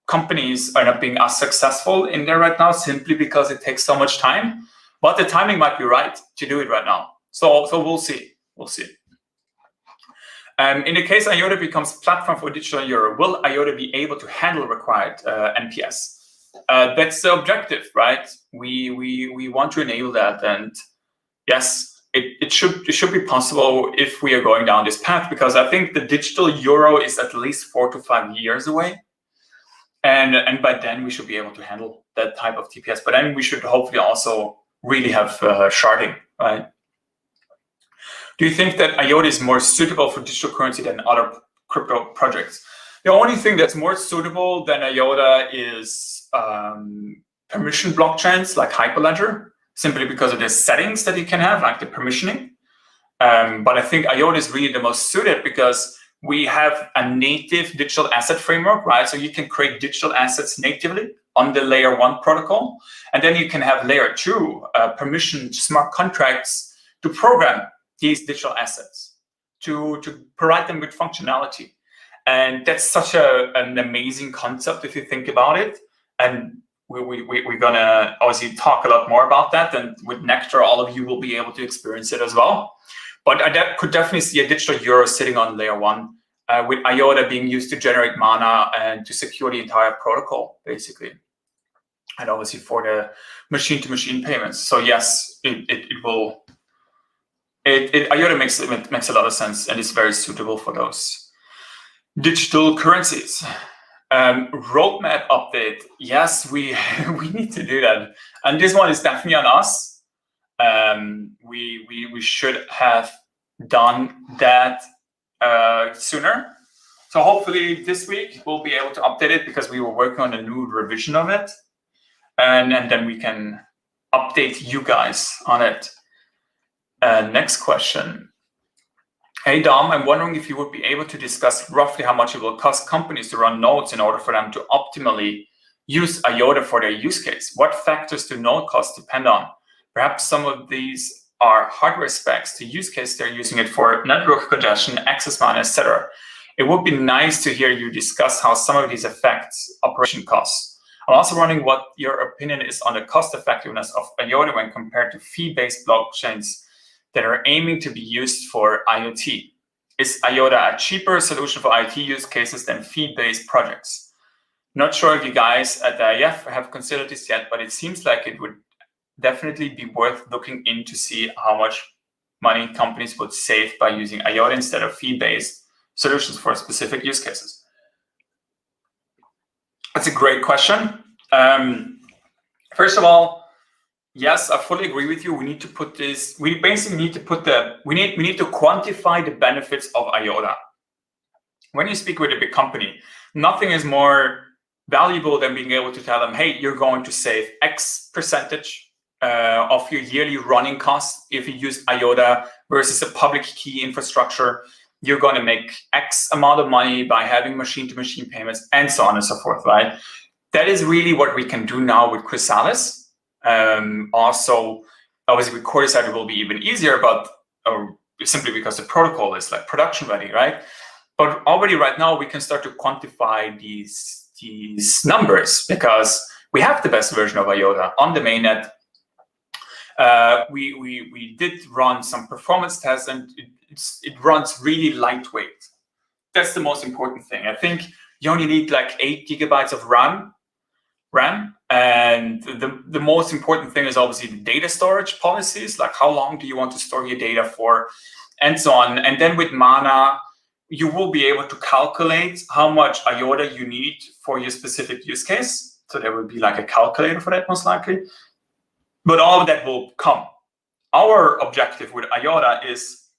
companies are not being as successful in there right now, simply because it takes so much time. but the timing might be right to do it right now. So we'll see. In the case IOTA becomes platform for digital euro, will IOTA be able to handle required NPS? That's the objective, right? We want to enable that, and yes, it should be possible if we are going down this path, because I think the digital euro is at least 4 to 5 years away, and by then we should be able to handle that type of TPS. But then we should hopefully also really have sharding, right? Do you think that IOTA is more suitable for digital currency than other crypto projects? The only thing that's more suitable than IOTA is permission blockchains like Hyperledger, simply because of the settings that you can have, like the permissioning. But I think IOTA is really the most suited because we have a native digital asset framework, right? So you can create digital assets natively on the layer 1 protocol. And then you can have layer 2 permissioned smart contracts to program these digital assets, to provide them with functionality. And that's such an amazing concept if you think about it. And we're gonna obviously talk a lot more about that. And with Nectar, all of you will be able to experience it as well. But I could definitely see a digital euro sitting on layer 1, with IOTA being used to generate mana and to secure the entire protocol, basically. And obviously for the machine-to-machine payments. So yes, it will. IOTA makes a lot of sense, and it's very suitable for those digital currencies. Roadmap update. Yes, we need to do that, and this one is definitely on us. We should have done that sooner. So hopefully this week we'll be able to update it, because we were working on a new revision of it, and then we can update you guys on it. Next question. Hey Dom, I'm wondering if you would be able to discuss roughly how much it will cost companies to run nodes in order for them to optimally use IOTA for their use case. What factors do node costs depend on? Perhaps some of these are hardware specs, the use case they're using it for, network congestion, access mana, etc. It would be nice to hear you discuss how some of these affects operation costs. I'm also wondering what your opinion is on the cost effectiveness of IOTA when compared to fee-based blockchains that are aiming to be used for IoT. Is IOTA a cheaper solution for IoT use cases than fee-based projects? Not sure if you guys at the IF have considered this yet, but it seems like it would definitely be worth looking in to see how much money companies would save by using IOTA instead of fee-based solutions for specific use cases. That's a great question. First of all, yes, I fully agree with you. We need to put this. We basically need to put we need to quantify the benefits of IOTA. When you speak with a big company, nothing is more valuable than being able to tell them, "Hey, you're going to save X percentage of your yearly running costs if you use IOTA versus a public key infrastructure. You're going to make X amount of money by having machine-to-machine payments," and so on and so forth. Right? That is really what we can do now with Chrysalis. Also, obviously with Coordicide it will be even easier, but simply because the protocol is like production ready, right? But already right now we can start to quantify these numbers, because we have the best version of IOTA on the mainnet. We did run some performance tests, and it runs really lightweight. That's the most important thing. I think you only need like 8 gigabytes of RAM. And the most important thing is obviously the data storage policies, like how long do you want to store your data for, and so on. And then with Mana, you will be able to calculate how much IOTA you need for your specific use case. So there will be like a calculator for that, most likely. But all of that will come. Our objective with IOTA is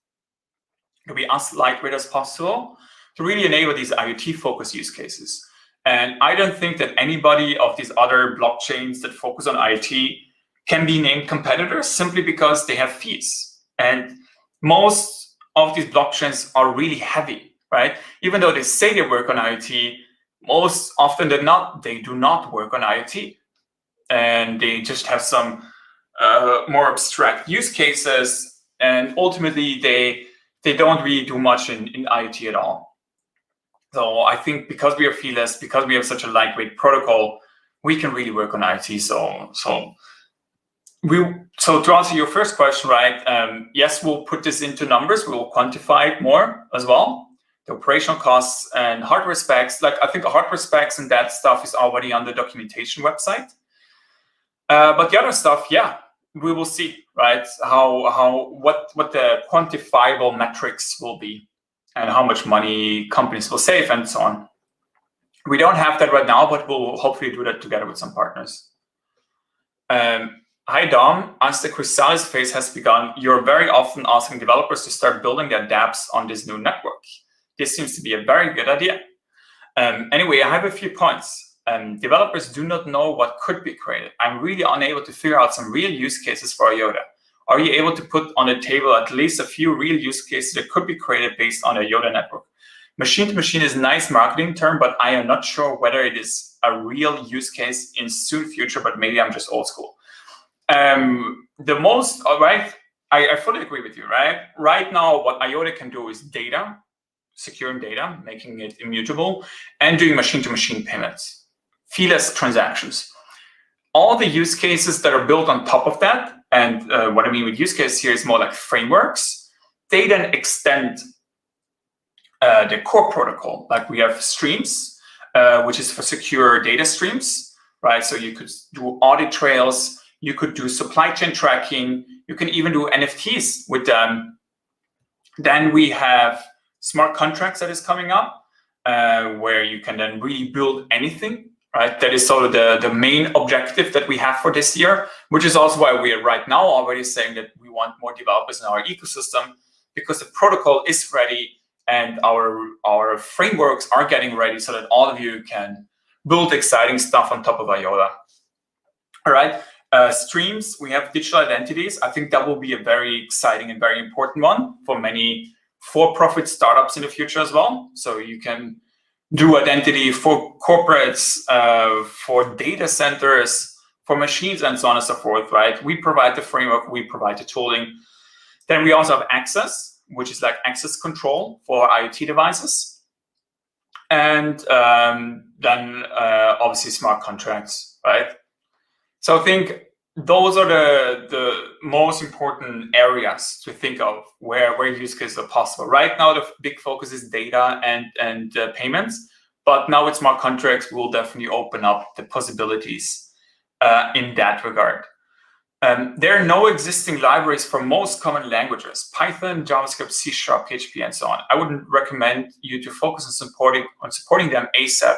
to be as lightweight as possible to really enable these IoT-focused use cases. And I don't think that anybody of these other blockchains that focus on IoT can be named competitors, simply because they have fees. And most of these blockchains are really heavy, right? Even though they say they work on IoT, most often than not, they do not work on IoT. And they just have some more abstract use cases. And ultimately, they don't really do much in IoT at all. So I think because we are feeless, because we have such a lightweight protocol, we can really work on IoT. So So to answer your first question, right? Yes, we'll put this into numbers. We will quantify it more as well. The operational costs and hardware specs. Like, I think the hardware specs and that stuff is already on the documentation website. But the other stuff, yeah, we will see, right? What the quantifiable metrics will be, and how much money companies will save, and so on. We don't have that right now, but we'll hopefully do that together with some partners. Hi Dom, as the Chrysalis phase has begun, you're very often asking developers to start building their dApps on this new network. This seems to be a very good idea. Anyway, I have a few points. Developers do not know what could be created. I'm really unable to figure out some real use cases for IOTA. Are you able to put on the table at least a few real use cases that could be created based on the IOTA network? Machine to machine is a nice marketing term, but I am not sure whether it is a real use case in soon future, but maybe I'm just old school. Right, I fully agree with you, right? Right now, what IOTA can do is data, securing data, making it immutable, and doing machine-to-machine payments, feeless transactions. All the use cases that are built on top of that, and what I mean with use case here is more like frameworks, they then extend the core protocol. Like we have streams, which is for secure data streams, right? So you could do audit trails, you could do supply chain tracking, you can even do NFTs with them. Then we have smart contracts that is coming up, where you can then really build anything, right? That is sort of the main objective that we have for this year, which is also why we are right now already saying that we want more developers in our ecosystem, because the protocol is ready and our frameworks are getting ready so that all of you can build exciting stuff on top of IOTA. All right. Streams, we have digital identities. I think that will be a very exciting and very important one for many for-profit startups in the future as well. So you can do identity for corporates, for data centers, for machines, and so on and so forth, right? We provide the framework, we provide the tooling. Then we also have access, which is like access control for IoT devices. And then obviously smart contracts, right? So I think those are the most important areas to think of where use cases are possible. Right now, the big focus is data and payments, but now with smart contracts, we'll definitely open up the possibilities in that regard. There are no existing libraries for most common languages: Python, JavaScript, C#, PHP, and so on. I would recommend you to focus on supporting them ASAP,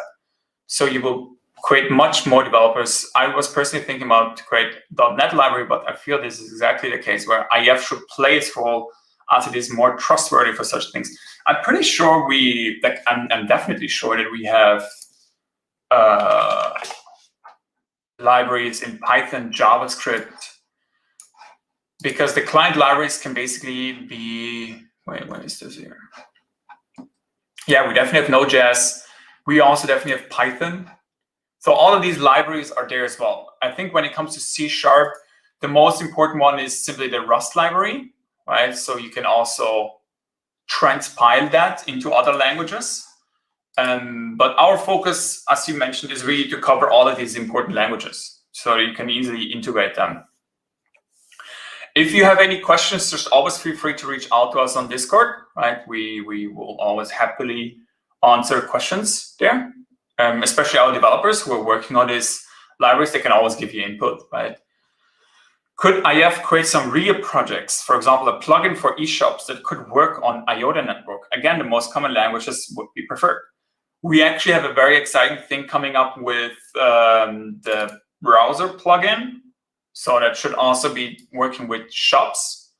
so you will create much more developers. I was personally thinking about to create .NET library, but I feel this is exactly the case where IF should play its role as it is more trustworthy for such things. I'm pretty sure I'm definitely sure that we have libraries in Python, JavaScript, because the client libraries can basically be, wait, what is this here? Yeah, we definitely have Node.js. We also definitely have Python. So all of these libraries are there as well. I think when it comes to C#, the most important one is simply the Rust library, right? So you can also transpile that into other languages. But our focus, as you mentioned, is really to cover all of these important languages, so you can easily integrate them. If you have any questions, just always feel free to reach out to us on Discord, right? We will always happily answer questions there. Especially our developers who are working on these libraries, they can always give you input, right? Could IF create some real projects, for example, a plugin for eShops that could work on IOTA network? Again, the most common languages would be preferred. We actually have a very exciting thing coming up with the browser plugin. So that should also be working with shops.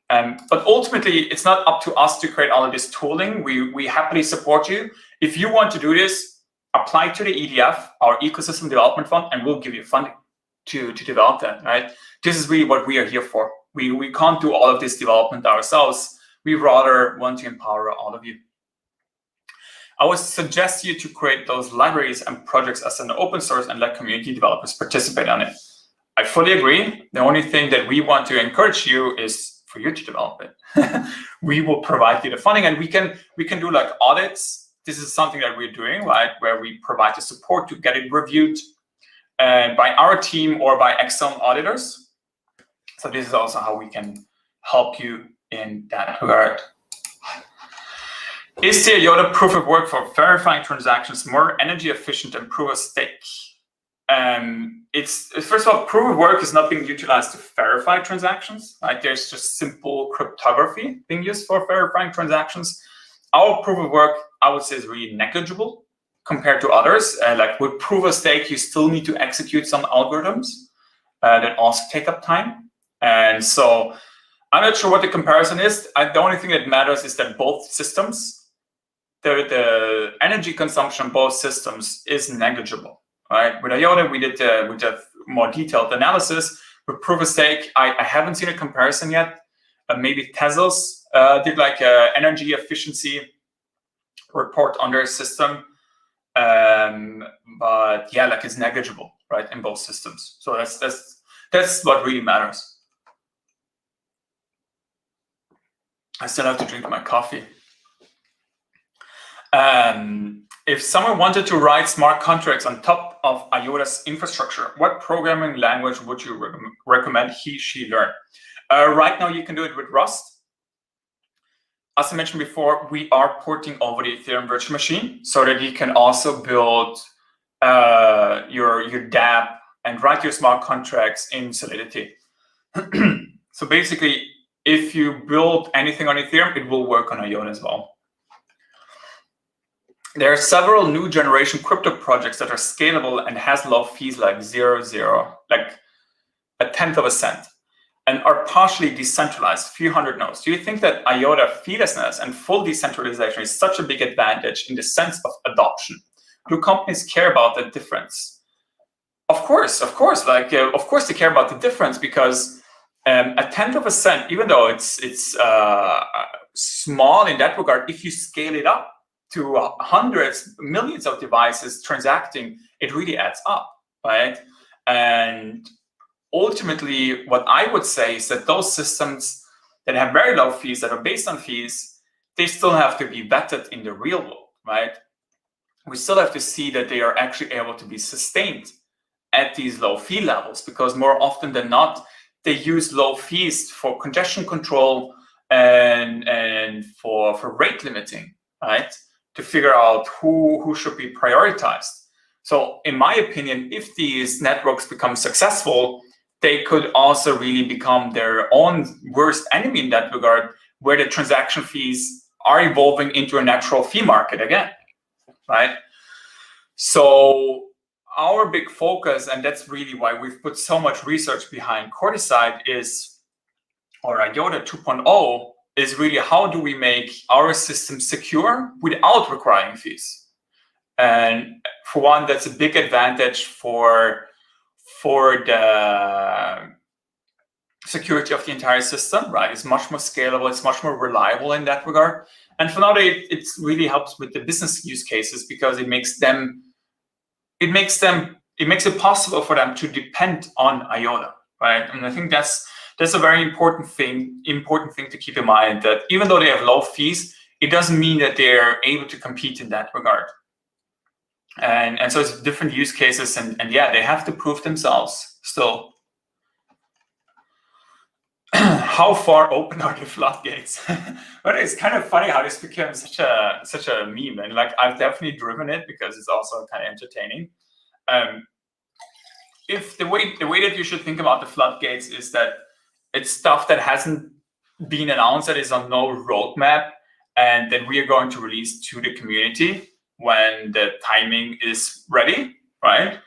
But ultimately, it's not up to us to create all of this tooling. We happily support you. If you want to do this, apply to the EDF, our Ecosystem Development Fund, and we'll give you funding to develop that, right? This is really what we are here for. We can't do all of this development ourselves. We rather want to empower all of you. I would suggest you to create those libraries and projects as an open source and let community developers participate on it. I fully agree. The only thing that we want to encourage you is for you to develop it. We will provide you the funding, and we can do like audits. This is something that we're doing, right, where we provide the support to get it reviewed by our team or by external auditors. So this is also how we can help you in that regard. Is the IOTA proof of work for verifying transactions more energy efficient than proof of stake? It's first of all, proof of work is not being utilized to verify transactions. Right? There's just simple cryptography being used for verifying transactions. Our proof of work, I would say, is really negligible compared to others. Like with proof of stake, you still need to execute some algorithms that also take up time. And so I'm not sure what the comparison is. The only thing that matters is that both systems, the energy consumption of both systems is negligible. Right? With IOTA, we did more detailed analysis. With proof of stake, I haven't seen a comparison yet. Maybe Tezos did like an energy efficiency report on their system. But yeah, like it's negligible, right, in both systems. So that's what really matters. I still have to drink my coffee. If someone wanted to write smart contracts on top of IOTA's infrastructure, what programming language would you recommend she learn? Right now, you can do it with Rust. As I mentioned before, we are porting over the Ethereum virtual machine so that you can also build your dApp and write your smart contracts in Solidity. So basically, if you build anything on Ethereum, it will work on IOTA as well. There are several new generation crypto projects that are scalable and has low fees like 0.0, like a tenth of a cent, and are partially decentralized, few hundred nodes. Do you think that IOTA feelessness and full decentralization is such a big advantage in the sense of adoption? Do companies care about the difference? Of course, like of course they care about the difference, because a tenth of a cent, even though it's small in that regard, if you scale it up to hundreds, millions of devices transacting, it really adds up, right? And ultimately, what I would say is that those systems that have very low fees, that are based on fees, they still have to be vetted in the real world, right? We still have to see that they are actually able to be sustained at these low fee levels, because more often than not, they use low fees for congestion control and for rate limiting, right? To figure out who should be prioritized. So in my opinion, if these networks become successful, they could also really become their own worst enemy in that regard, where the transaction fees are evolving into a natural fee market again, right? So our big focus, and that's really why we've put so much research behind Coordicide, or IOTA 2.0, is really how do we make our system secure without requiring fees? And for one, that's a big advantage for the security of the entire system, right? It's much more scalable, it's much more reliable in that regard. And for now, it really helps with the business use cases, because it makes it possible for them to depend on IOTA, right? And I think that's a very important thing to keep in mind, that even though they have low fees, it doesn't mean that they're able to compete in that regard. And so it's different use cases, and yeah, they have to prove themselves still. How far open are the floodgates? But it's kind of funny how this became such a meme, and like I've definitely driven it because it's also kind of entertaining. If the way that you should think about the floodgates is that it's stuff that hasn't been announced, that is on no roadmap, and that we are going to release to the community when the timing is ready, right?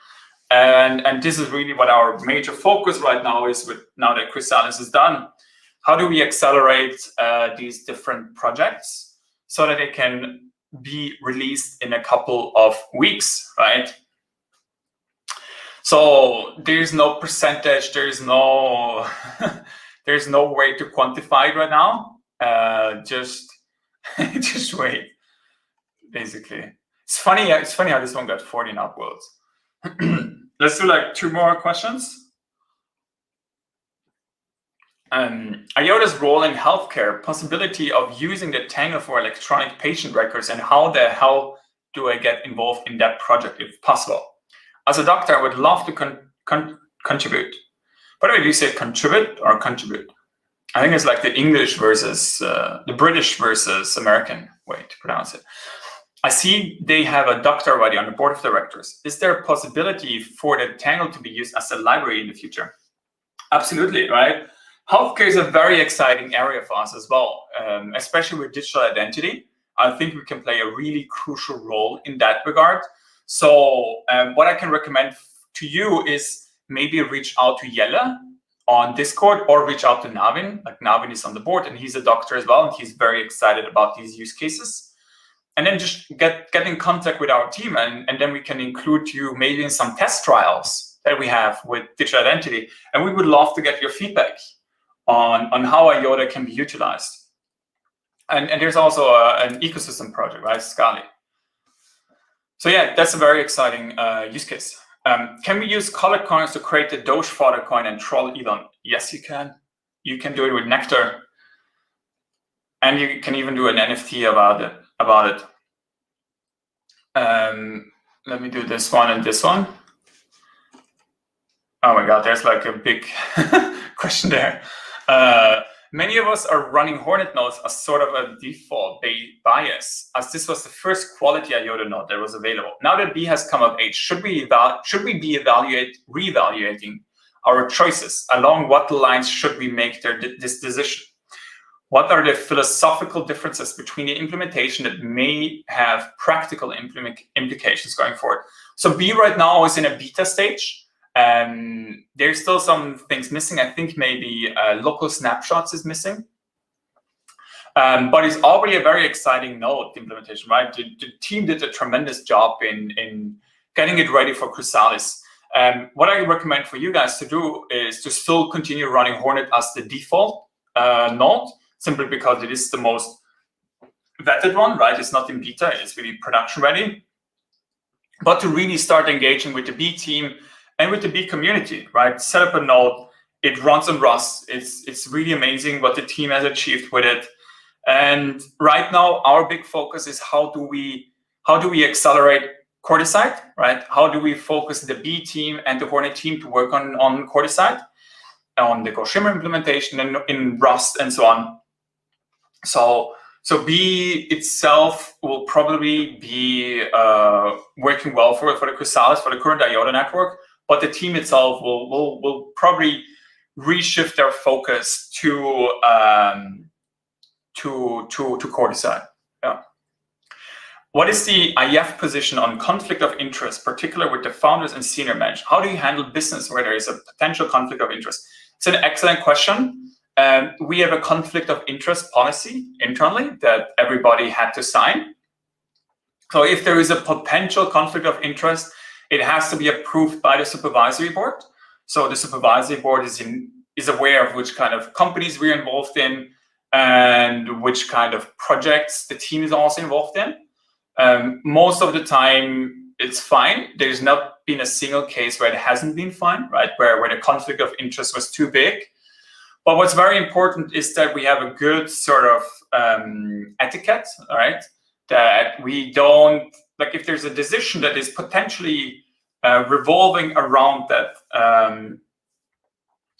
And this is really what our major focus right now is, with now that Chrysalis is done. How do we accelerate these different projects so that they can be released in a couple of weeks, right? So there's no percentage, there's no there's no way to quantify it right now. Just wait, basically. It's funny how this one got 14 upvotes. Let's do like 2 more questions. IOTA's role in healthcare, possibility of using the Tangle for electronic patient records, and how the hell do I get involved in that project if possible? As a doctor, I would love to contribute. By the way, do you say contribute or contribute? I think it's like the English versus the British versus American way to pronounce it. I see they have a doctor already on the board of directors. Is there a possibility for the Tangle to be used as a library in the future? Absolutely, right? Healthcare is a very exciting area for us as well, especially with digital identity. I think we can play a really crucial role in that regard. So what I can recommend to you is maybe reach out to Jelle on Discord or reach out to Navin. Like Navin is on the board and he's a doctor as well, and he's very excited about these use cases. And then just get in contact with our team, and then we can include you maybe in some test trials that we have with digital identity. And we would love to get your feedback on how IOTA can be utilized. And there's also an ecosystem project, right, Scali. So yeah, that's a very exciting use case. Can we use colored coins to create the Doge fodder coin and troll Elon? Yes, you can. You can do it with Nectar. And you can even do an NFT about it. Let me do this one and this one. Oh my God, there's like a big question there. Many of us are running Hornet nodes as sort of a default bias, as this was the first quality IOTA node that was available. Now that B has come of age, should we be reevaluating our choices? Along what lines should we make this decision? What are the philosophical differences between the implementation that may have practical implications going forward? So B right now is in a beta stage. There's still some things missing. I think maybe local snapshots is missing. But it's already a very exciting node implementation, right? The team did a tremendous job in getting it ready for Chrysalis. What I recommend for you guys to do is to still continue running Hornet as the default node, simply because it is the most vetted one, right? It's not in beta, it's really production ready. But to really start engaging with the B team and with the B community, right? Set up a node, it runs on Rust. It's really amazing what the team has achieved with it. And right now, our big focus is how do we accelerate Coordicide, right? How do we focus the B team and the Hornet team to work on Coordicide, on the Shimmer implementation and in Rust and so on. So B itself will probably be working well for the Chrysalis, for the current IOTA network, but the team itself will probably reshift their focus to Coordicide. Yeah. What is the IF position on conflict of interest, particularly with the founders and senior management? How do you handle business where there is a potential conflict of interest? It's an excellent question. We have a conflict of interest policy internally that everybody had to sign. So if there is a potential conflict of interest, it has to be approved by the supervisory board. So the supervisory board is aware of which kind of companies we're involved in and which kind of projects the team is also involved in. Most of the time, it's fine. There's not been a single case where it hasn't been fine, right? Where the conflict of interest was too big. But what's very important is that we have a good sort of etiquette, right? That we don't, like if there's a decision that is potentially revolving around that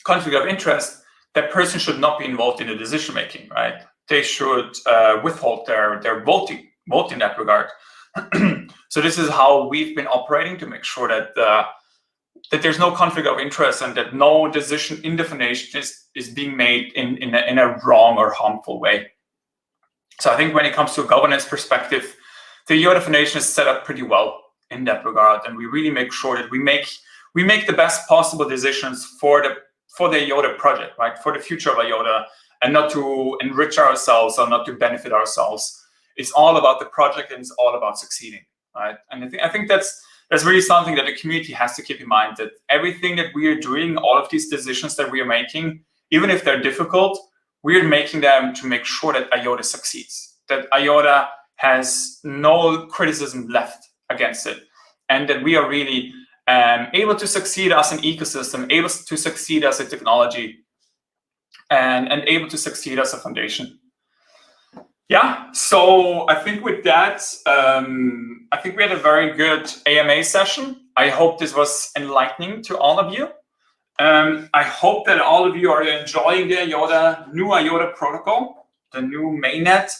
conflict of interest, that person should not be involved in the decision making, right? They should withhold their voting in that regard. So this is how we've been operating to make sure that that there's no conflict of interest and that no decision in the foundation is being made in a wrong or harmful way. So I think when it comes to a governance perspective, the IOTA Foundation is set up pretty well in that regard, and we really make sure that we make the best possible decisions for the IOTA project, right? For the future of IOTA, and not to enrich ourselves or not to benefit ourselves. It's all about the project and it's all about succeeding, right? And I think that's really something that the community has to keep in mind, that everything that we are doing, all of these decisions that we are making, even if they're difficult, we are making them to make sure that IOTA succeeds, that IOTA has no criticism left against it, and that we are really able to succeed as an ecosystem, able to succeed as a technology, and able to succeed as a foundation. Yeah, so I think with that, I think we had a very good AMA session. I hope this was enlightening to all of you. I hope that all of you are enjoying the new IOTA protocol, the new mainnet.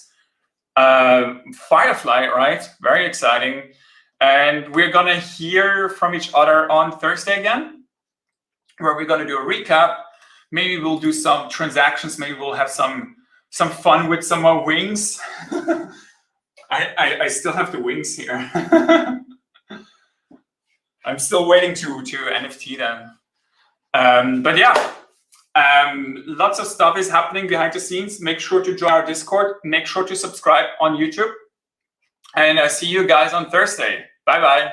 Firefly, right? Very exciting. And we're going to hear from each other on Thursday again, where we're going to do a recap. Maybe we'll do some transactions. Maybe we'll have some fun with some more wings. I still have the wings here. I'm still waiting to NFT them. But yeah, lots of stuff is happening behind the scenes. Make sure to join our Discord. Make sure to subscribe on YouTube. And I see you guys on Thursday. Bye-bye.